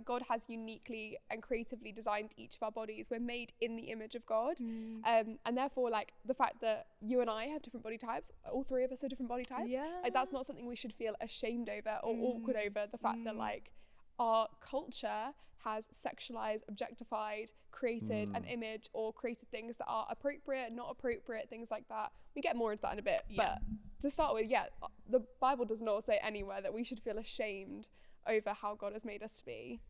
God has uniquely and creatively designed each of our bodies. We're made in the image of God. And therefore, like, the fact that you and I have different body types, all three of us are different body types, like, that's not something we should feel ashamed over or awkward over. The fact that, like, our culture has sexualized, objectified, created an image or created things that are appropriate, not appropriate, things like that. We get more into that in a bit, but to start with, the Bible does not say anywhere that we should feel ashamed over how God has made us to be.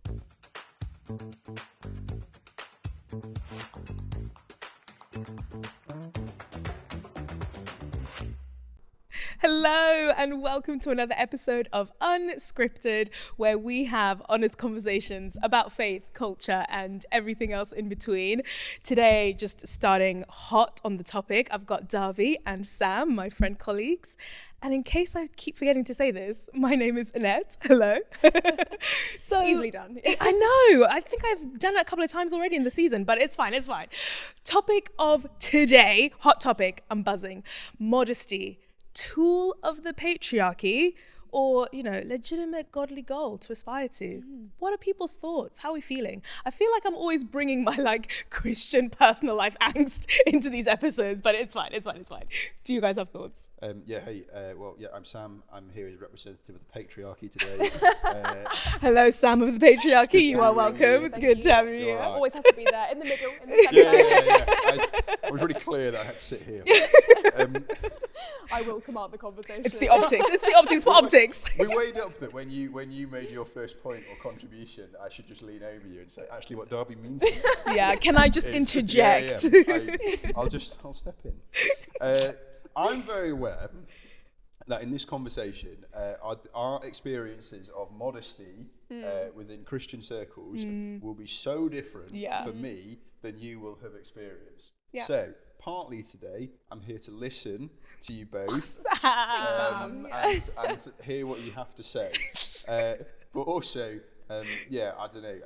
Hello and welcome to another episode of Unscripted, where we have honest conversations about faith, culture, and everything else in between. Today, just starting hot on the topic, I've got Darby and Sam, my friend colleagues. And in case I keep forgetting to say this, my name is Annette. Hello. So easily done. I know. I think I've done it a couple of times already in the season, but it's fine. It's fine. Topic of today, hot topic. I'm buzzing. Modesty. Tool of the patriarchy, or, you know, legitimate godly goal to aspire to. What are people's thoughts? How are we feeling? I feel like I'm always bringing my, like, Christian personal life angst into these episodes, but it's fine. Do you guys have thoughts? I'm Sam. I'm here as representative of the patriarchy today. Hello, Sam of the patriarchy. You are welcome. It's good to have you here. Always has to be there, in the middle, in the center. I was really clear that I had to sit here. I will command the conversation. It's the optics. It's the optics for optics. We weighed up that when you made your first point or contribution, I should just lean over you and say actually what Darby means. Yeah, can I just interject? I'll step in. I'm very aware that in this conversation, our experiences of modesty within Christian circles will be so different for me than you will have experienced. Yeah. So, partly today, I'm here to listen to you both and to hear what you have to say. But also, I don't know,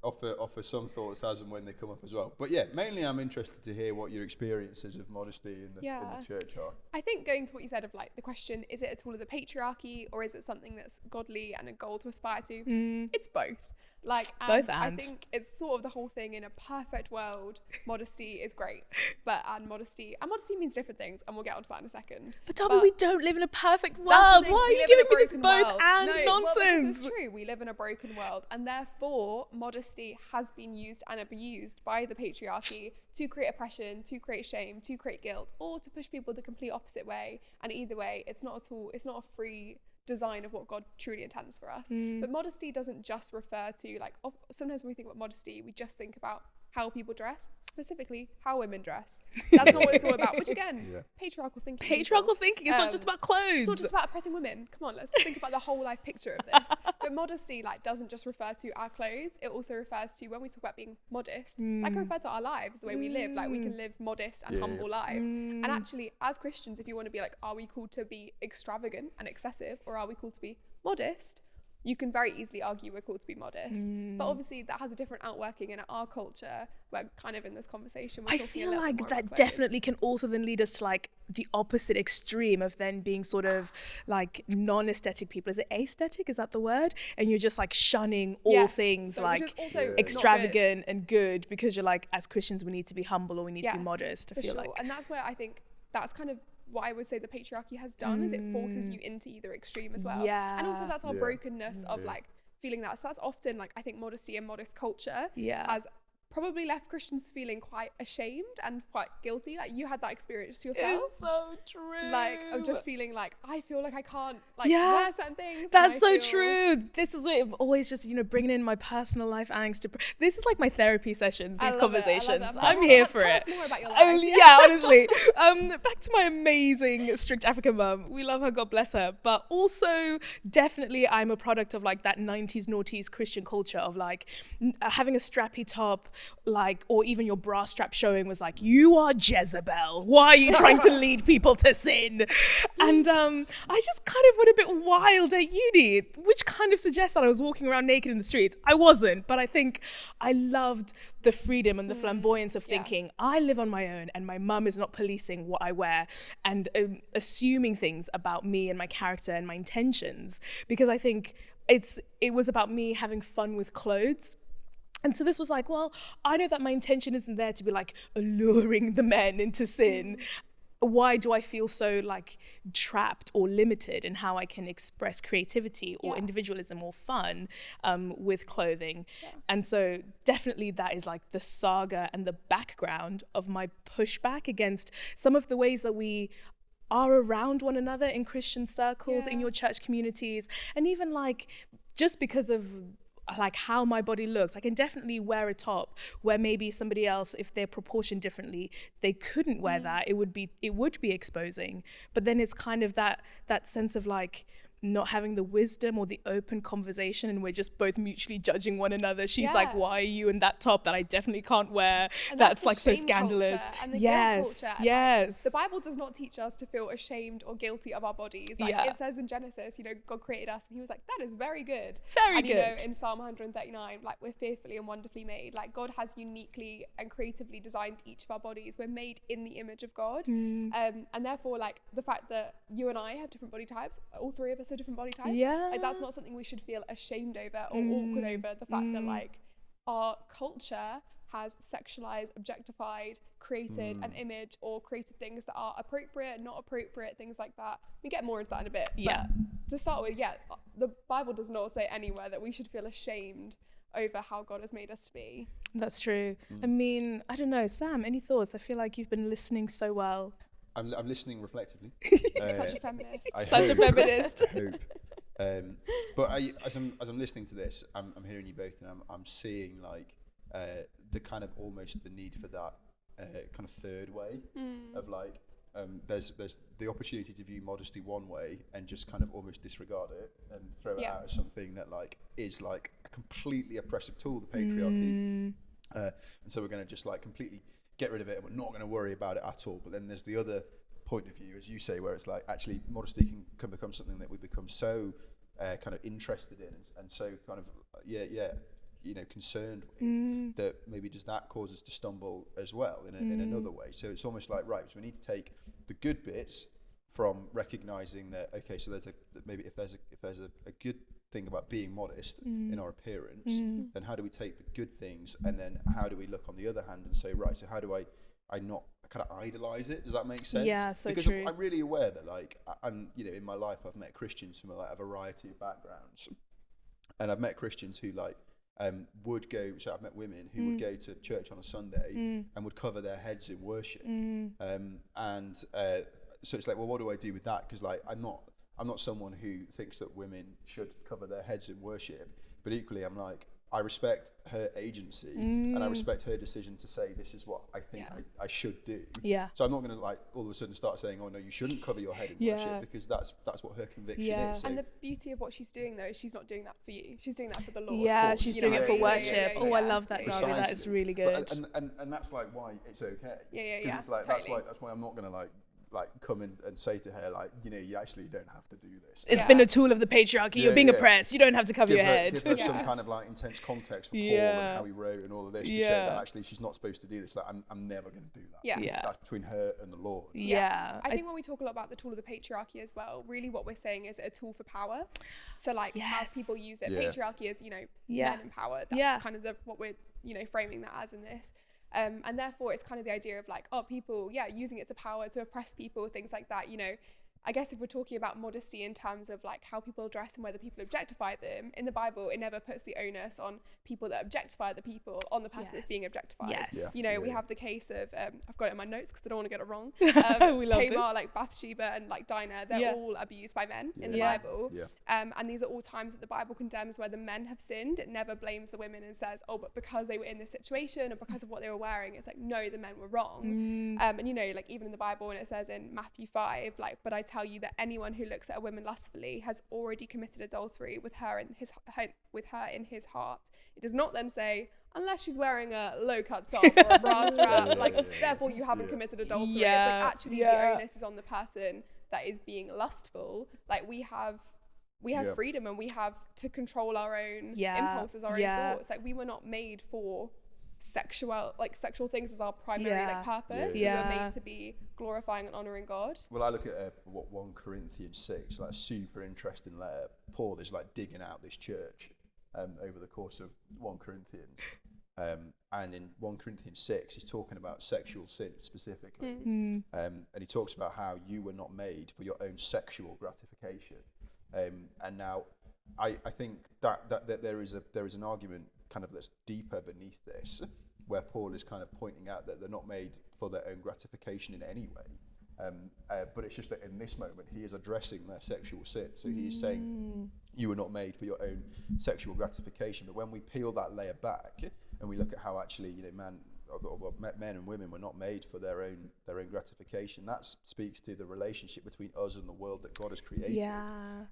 offer some thoughts as and when they come up as well. But yeah, mainly I'm interested to hear what your experiences of modesty in the church are. I think going to what you said of, like, the question, is it a tool of the patriarchy or is it something that's godly and a goal to aspire to? It's both. Like, and I think it's sort of the whole thing. In a perfect world, modesty is great, but modesty means different things, and we'll get onto that in a second. But Darby, we don't live in a perfect world. Why are you giving me this both and nonsense? It's true. We live in a broken world, and therefore modesty has been used and abused by the patriarchy to create oppression, to create shame, to create guilt, or to push people the complete opposite way. And either way, it's not a tool. It's not a free design of what God truly intends for us. But modesty doesn't just refer to, like, sometimes when we think about modesty, we just think about how people dress, specifically how women dress. That's not what it's all about, which again, patriarchal thinking. It's not just about clothes. It's not just about oppressing women. Come on, let's think about the whole life picture of this. But modesty, like, doesn't just refer to our clothes. It also refers to, when we talk about being modest, that can refer to our lives, the way we live. Like, we can live modest and humble lives. And actually, as Christians, if you want to be like, are we called to be extravagant and excessive, or are we called to be modest? You can very easily argue we're called to be modest. But obviously that has a different outworking in our culture. We're kind of in this conversation. I feel like that definitely can also then lead us to, like, the opposite extreme of then being sort of like non-aesthetic people. Is it aesthetic? Is that the word? And you're just, like, shunning all things like extravagant and good, because you're like, as Christians, we need to be humble or we need to be modest. I feel like. And that's where I think that's kind of what I would say the patriarchy has done, is it forces you into either extreme as well. And also that's our brokenness of like feeling that. So that's often, like, I think modesty and modest culture has probably left Christians feeling quite ashamed and quite guilty. Like, you had that experience yourself. It's so true. Like, of just feeling like, I feel like I can't, like, wear certain things. That's so true. This is what always just, you know, bringing in my personal life angst. This is like my therapy sessions, these conversations. I'm here for it. Tell us more about your life. Honestly. Back to my amazing strict African mum. We love her, God bless her. But also, definitely, I'm a product of, like, that 90s noughties Christian culture of, like, having a strappy top, like, or even your bra strap showing was like, you are Jezebel. Why are you trying to lead people to sin? And I just kind of went a bit wild at uni, which kind of suggests that I was walking around naked in the streets. I wasn't, but I think I loved the freedom and the flamboyance of thinking, I live on my own and my mum is not policing what I wear and assuming things about me and my character and my intentions. Because I think it was about me having fun with clothes. And so this was like, well, I know that my intention isn't there to be like alluring the men into sin. Why do I feel so like trapped or limited in how I can express creativity or individualism or fun with clothing? And so definitely that is like the saga and the background of my pushback against some of the ways that we are around one another in Christian circles, in your church communities, and even like just because of like how my body looks. I can definitely wear a top where maybe somebody else, if they're proportioned differently, they couldn't wear that. It would be exposing. But then it's kind of that sense of like not having the wisdom or the open conversation, and we're just both mutually judging one another. She's like, why are you in that top that I definitely can't wear? And that's like so scandalous. And the yes, guilt culture. yes. The Bible does not teach us to feel ashamed or guilty of our bodies. Like it says in Genesis, God created us and he was like, that is very good. Very and, good. In Psalm 139, like we're fearfully and wonderfully made. Like God has uniquely and creatively designed each of our bodies. We're made in the image of God. And therefore, like the fact that you and I have different body types, all three of us have different body types. Like that's not something we should feel ashamed over or awkward over. The fact that like our culture has sexualized, objectified, created an image or created things that are appropriate, not appropriate, things like that. We get more into that in a bit. But to start with, the Bible does not say anywhere that we should feel ashamed over how God has made us to be. That's true. I mean, I don't know, Sam, any thoughts? I feel like you've been listening so well. I'm listening reflectively. Such a feminist. Such a feminist. I hope. But as I'm listening to this, I'm hearing you both, and I'm seeing like the kind of almost the need for that kind of third way of like there's the opportunity to view modesty one way and just kind of almost disregard it and throw it out as something that like is like a completely oppressive tool, the patriarchy, and so we're going to just like completely get rid of it and we're not going to worry about it at all. But then there's the other point of view, as you say, where it's like actually modesty can become something that we become so kind of interested in and so kind of concerned with that maybe does that cause us to stumble as well in another way. So it's almost like, right, so we need to take the good bits from recognizing that, okay, so maybe if there's a good thing about being modest in our appearance, then how do we take the good things and then how do we look on the other hand and say, right, so how do I not kind of idolize it? Does that make sense? Yeah, so because true. I'm really aware that like, and in my life I've met Christians from like a variety of backgrounds, and I've met Christians who like would go. So I've met women who would go to church on a Sunday and would cover their heads in worship, so it's like, well, what do I do with that? Because like I'm not someone who thinks that women should cover their heads in worship, but equally I'm like, I respect her agency and I respect her decision to say this is what I think I should do. Yeah. So I'm not going to like all of a sudden start saying, oh no, you shouldn't cover your head in worship, because that's what her conviction is. So. And the beauty of what she's doing though is she's not doing that for you. She's doing that for the Lord. Yeah, she's doing it for worship. Oh, I love that, Darby. That is really good. But, and that's like why it's okay. Yeah. Because it's like totally. that's why I'm not going to like come in and say to her like, you actually don't have to do this. It's been a tool of the patriarchy. You're being oppressed. You don't have to cover your head. Give her some kind of like intense context for Paul and how he wrote and all of this to show that actually she's not supposed to do this. Like I'm never going to do that. That's between her and the Lord. I think when we talk a lot about the tool of the patriarchy as well, really what we're saying is a tool for power. So like how people use it. Patriarchy is men in power. That's kind of what we're framing that as in this. And therefore it's kind of the idea of like, people using it to power, to oppress people, things like that. I guess if we're talking about modesty in terms of like how people dress and whether people objectify them, in the Bible it never puts the onus on people that objectify the people on the person that's being objectified. We have the case of I've got it in my notes because I don't want to get it wrong. Tamar, like Bathsheba and like Dinah, they're all abused by men in the Bible. And these are all times that the Bible condemns where the men have sinned. It never blames the women and says, oh, but because they were in this situation or because of what they were wearing, it's like, no, the men were wrong. And like even in the Bible, when it says in Matthew 5, like, but I tell you that anyone who looks at a woman lustfully has already committed adultery with her in his heart. It does not then say, unless she's wearing a low-cut top or a bra strap, therefore you haven't committed adultery. It's like actually the onus is on the person that is being lustful. Like we have freedom and we have to control our own impulses, our own thoughts. Like we were not made for sexual things as our primary like purpose. We were made to be glorifying and honoring God. Well, I look at what 1 Corinthians 6, like super interesting letter. Paul is like digging out this church over the course of 1 Corinthians. And in 1 Corinthians 6, he's talking about sexual sin specifically. And he talks about how you were not made for your own sexual gratification. And now I think that there is an argument kind of that's deeper beneath this, where Paul is kind of pointing out that they're not made for their own gratification in any way. But it's just that in this moment, he is addressing their sexual sin. So he is saying, you were not made for your own sexual gratification. But when we peel that layer back and we look at how actually, men and women were not made for their own gratification, that speaks to the relationship between us and the world that God has created.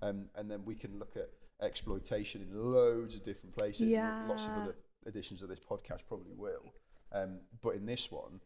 And then we can look at exploitation in loads of different places. Lots of other editions of this podcast probably will. But in this one,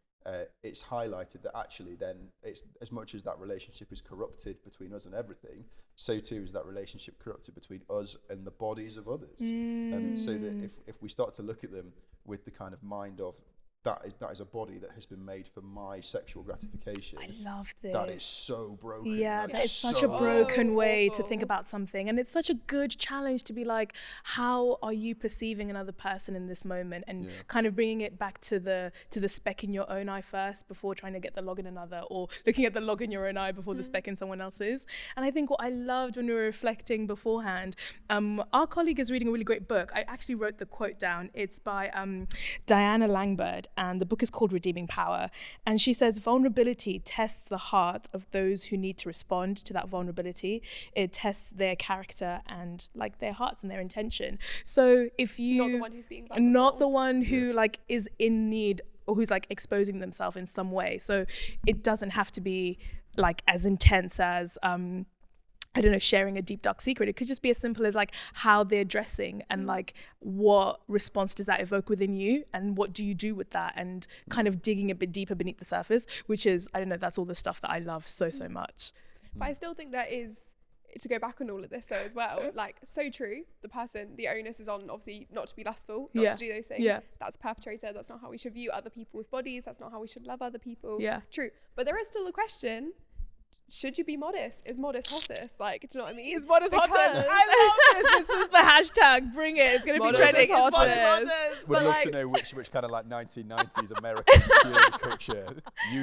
it's highlighted that actually then it's as much as that relationship is corrupted between us and everything, so too is that relationship corrupted between us and the bodies of others. And so that if we start to look at them with the kind of mind of that is a body that has been made for my sexual gratification. I love this. That is so broken. Yeah, that is such a broken way to think about something. And it's such a good challenge to be like, how are you perceiving another person in this moment? And kind of bringing it back to the speck in your own eye first before trying to get the log in another, or looking at the log in your own eye before the speck in someone else's. And I think what I loved when we were reflecting beforehand, our colleague is reading a really great book. I actually wrote the quote down. It's by Diana Langbird, and the book is called Redeeming Power. And she says, vulnerability tests the heart of those who need to respond to that vulnerability. It tests their character and like their hearts and their intention. So if you... Not the one who's being vulnerable. Not the one who like is in need or who's like exposing themselves in some way. So it doesn't have to be like as intense as... I don't know, sharing a deep, dark secret. It could just be as simple as like how they're dressing and like what response does that evoke within you and what do you do with that, and kind of digging a bit deeper beneath the surface, which is, I don't know, that's all the stuff that I love so much. But I still think that is, to go back on all of this though as well, like so true, the onus is on obviously not to be lustful, not to do those things. That's perpetrator, that's not how we should view other people's bodies, that's not how we should love other people. True. But there is still a question, should you be modest? Is modest hottest? Like, do you know what I mean? Is modest hottest? I love this. This is the hashtag. Bring it. It's going to be trending. Modest hottest. Would love to know which kind of like 1990s American culture you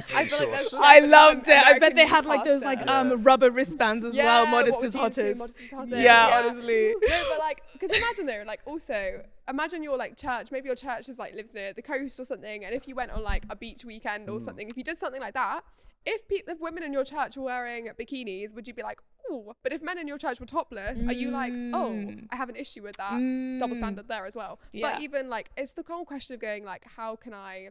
I loved it. I bet they had like those like rubber wristbands as well. Modest is hottest. Yeah, honestly. No, but like, because imagine though, like also, imagine your like church, maybe your church is like lives near the coast or something, and if you went on like a beach weekend or something, if you did something like that, if women in your church were wearing bikinis, would you be like, ooh? But if men in your church were topless, are you like, oh, I have an issue with that? Double standard there as well. But even like, it's the whole question of going like, how can I,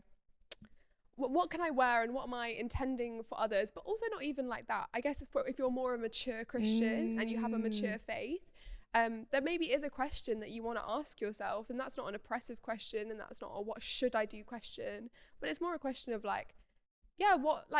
what can I wear and what am I intending for others? But also not even like that. I guess it's if you're more a mature Christian and you have a mature faith, there maybe is a question that you want to ask yourself, and that's not an oppressive question, and that's not a what should I do question, but it's more a question of like,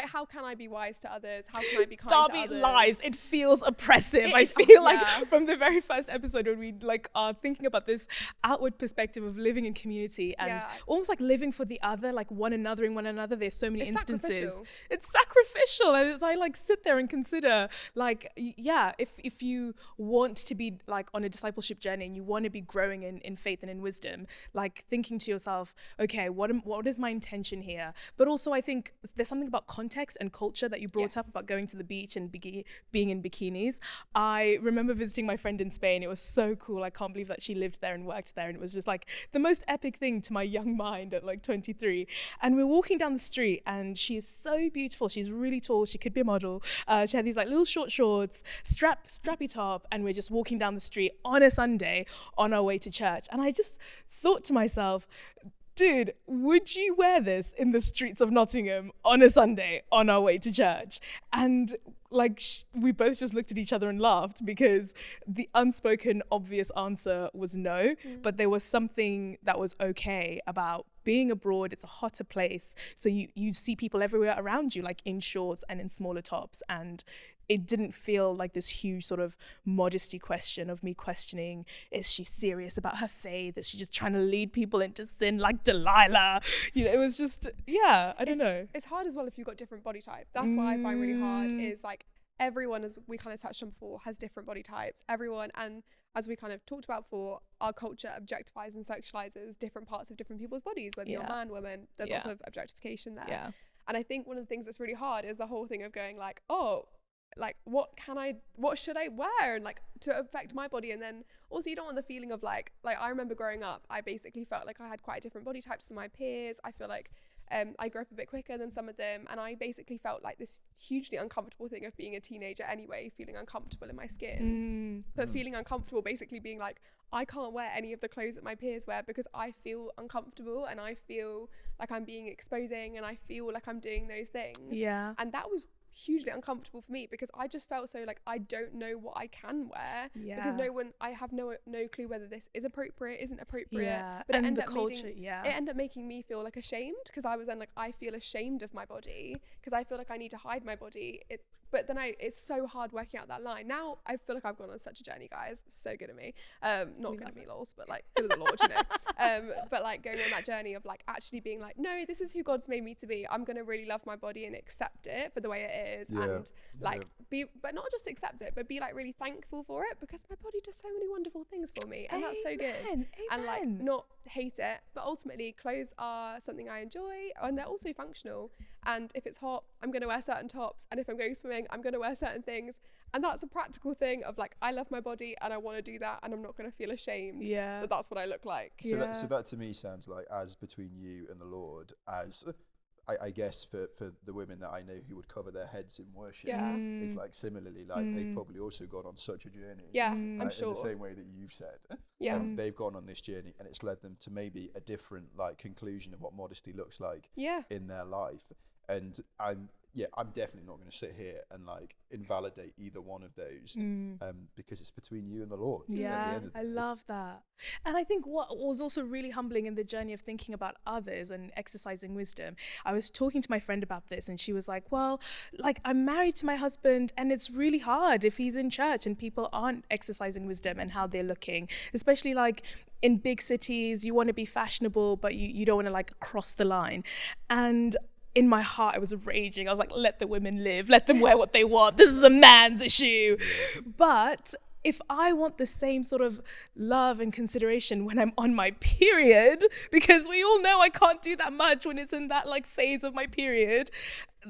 how can I be wise to others? How can I be kind to others? Darby lies. It feels oppressive. I feel like from the very first episode when we like are thinking about this outward perspective of living in community and almost like living for the other, like one another in one another. There's so many instances. It's sacrificial. And as I like sit there and consider like, if you want to be like on a discipleship journey and you want to be growing in faith and in wisdom, like thinking to yourself, okay, what is my intention here? But also I think there's something about context and culture that you brought up about going to the beach and being in bikinis. I remember visiting my friend in Spain. It was so cool. I can't believe that she lived there and worked there. And it was just like the most epic thing to my young mind at like 23. And we're walking down the street and she is so beautiful. She's really tall. She could be a model. She had these like little short shorts, strappy top. And we're just walking down the street on a Sunday on our way to church. And I just thought to myself, dude, would you wear this in the streets of Nottingham on a Sunday on our way to church? And like we both just looked at each other and laughed, because the unspoken obvious answer was no, but there was something that was okay about being abroad. It's a hotter place, so you see people everywhere around you, like in shorts and in smaller tops, and it didn't feel like this huge sort of modesty question of me questioning, is she serious about her faith? Is she just trying to lead people into sin like Delilah? You know, it was just, I don't know. It's hard as well if you've got different body type. That's what I find really hard, is like everyone, as we kind of touched on before, has different body types. Everyone, and as we kind of talked about before, our culture objectifies and sexualizes different parts of different people's bodies, whether you're man, woman, there's lots of objectification there. Yeah. And I think one of the things that's really hard is the whole thing of going like, oh, like what should I wear, and like to affect my body. And then also you don't want the feeling of like I remember growing up, I basically felt like I had quite different body types to my peers. I feel like I grew up a bit quicker than some of them, and I basically felt like this hugely uncomfortable thing of being a teenager anyway, feeling uncomfortable in my skin, but feeling uncomfortable basically being like, I can't wear any of the clothes that my peers wear because I feel uncomfortable and I feel like I'm being exposing and I feel like I'm doing those things. And that was hugely uncomfortable for me because I just felt so like I don't know what I can wear because I have no clue whether this is appropriate, isn't appropriate. But it ended up making me feel like ashamed, because I was then like, I feel ashamed of my body because I feel like I need to hide my body. But then it's so hard working out that line. Now I feel like I've gone on such a journey, guys. So good at me. Not good at me, lols, but like good at the Lord, you know. But like going on that journey of like actually being like, no, this is who God's made me to be. I'm gonna really love my body and accept it for the way it is, and like be, but not just accept it, but be like really thankful for it, because my body does so many wonderful things for me, and that's so good. And like not hate it, but ultimately clothes are something I enjoy, and they're also functional. And if it's hot, I'm going to wear certain tops, and if I'm going swimming, I'm going to wear certain things. And that's a practical thing of like, I love my body and I want to do that, and I'm not going to feel ashamed that that's what I look like. So that to me sounds like, as between you and the Lord, as I guess for the women that I know who would cover their heads in worship, it's like similarly, like they've probably also gone on such a journey. I'm sure. In the same way that you've said. They've gone on this journey, and it's led them to maybe a different like conclusion of what modesty looks like in their life. And I'm definitely not going to sit here and like invalidate either one of those, because it's between you and the Lord. I love that. And I think what was also really humbling in the journey of thinking about others and exercising wisdom, I was talking to my friend about this, and she was like, well, like I'm married to my husband, and it's really hard if he's in church and people aren't exercising wisdom and how they're looking, especially like in big cities. You want to be fashionable, but you don't want to like cross the line. And in my heart, I was raging. I was like, let the women live. Let them wear what they want. This is a man's issue. But if I want the same sort of love and consideration when I'm on my period, because we all know I can't do that much when it's in that like phase of my period,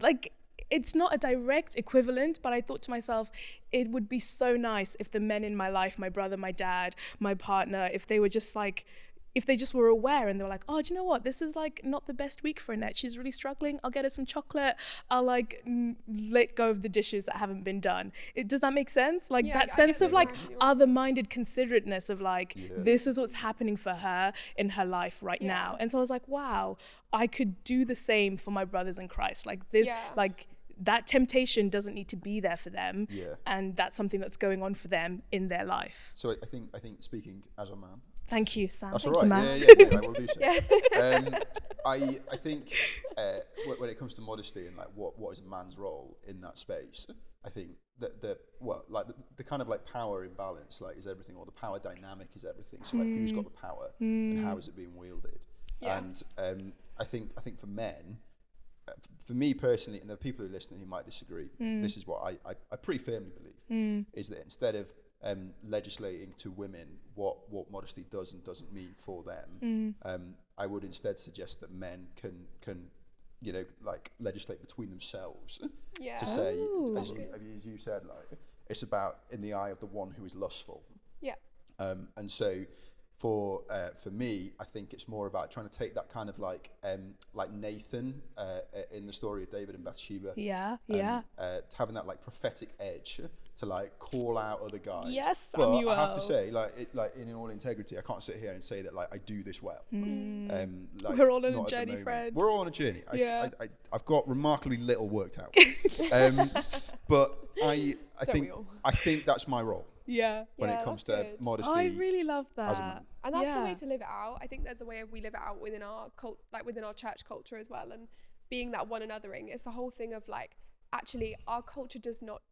like it's not a direct equivalent, but I thought to myself, it would be so nice if the men in my life, my brother, my dad, my partner, if they were just like, if they just were aware and they were like, oh, do you know what? This is like not the best week for Annette. She's really struggling. I'll get her some chocolate. I'll like let go of the dishes that haven't been done. Does that make sense? Like that sense of like other-minded considerateness of like, this is what's happening for her in her life right now. And so I was like, wow, I could do the same for my brothers in Christ. Like this, like that temptation doesn't need to be there for them. And that's something that's going on for them in their life. So I think speaking as a man, thank you, Sam. That's Thanks, all right. man. I will do so. I think when it comes to modesty and like what is a man's role in that space, I think that the kind of like power imbalance like is everything, or the power dynamic is everything. So like who's got the power and how is it being wielded? Yes. And I think for men, for me personally, and the people who are listening who might disagree, this is what I pretty firmly believe, is that instead of legislating to women what modesty does and doesn't mean for them, I would instead suggest that men can like legislate between themselves to say, as you said, like it's about in the eye of the one who is lustful. And so for me, I think it's more about trying to take that kind of like Nathan in the story of David and Bathsheba, having that like prophetic edge to like call out other guys. Yes, but Samuel. I have to say, like in all integrity, I can't sit here and say that like I do this well. Like, we're all on a journey, friend. We're all on a journey. I've got remarkably little worked out. But I think that's my role. When it comes to modesty. I really love that. As a man. And that's the way to live it out. I think there's a way we live it out within our within our church culture as well, and being that one anothering. It's the whole thing of like, actually our culture does not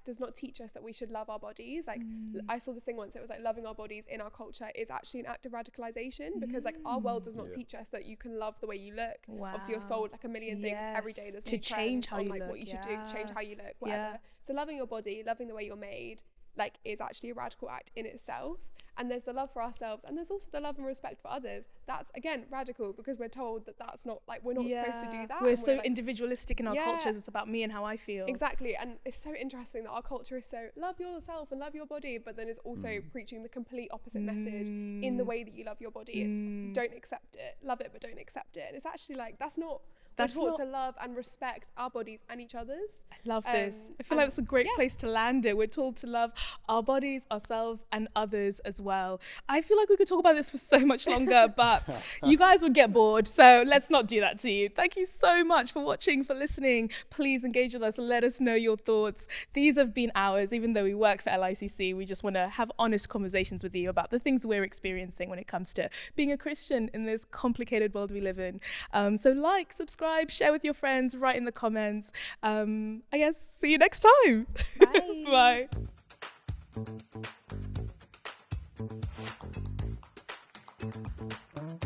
does not teach us that we should love our bodies. Like I saw this thing once, it was like loving our bodies in our culture is actually an act of radicalization, because like our world does not teach us that you can love the way you look. Obviously you're sold like a million things every day, there's to change how you like look, what you should do, change how you look, whatever. So loving your body, loving the way you're made, like is actually a radical act in itself. And there's the love for ourselves, and there's also the love and respect for others. That's again radical, because we're told that that's not like, we're not supposed to do that. We're so like, individualistic in our cultures. It's about me and how I feel. Exactly. And it's so interesting that our culture is so love yourself and love your body, but then is also preaching the complete opposite message in the way that you love your body. It's don't accept it, love it but don't accept it. And it's actually like, that's not, we're taught to love and respect our bodies and each other's. I love this. I feel like that's a great place to land it. We're told to love our bodies, ourselves, and others as well. I feel like we could talk about this for so much longer, but you guys would get bored, so let's not do that to you. Thank you so much for watching, for listening. Please engage with us. Let us know your thoughts. These have been ours. Even though we work for LICC, we just want to have honest conversations with you about the things we're experiencing when it comes to being a Christian in this complicated world we live in. So like, subscribe, share with your friends, write in the comments. I guess see you next time. Bye. Bye.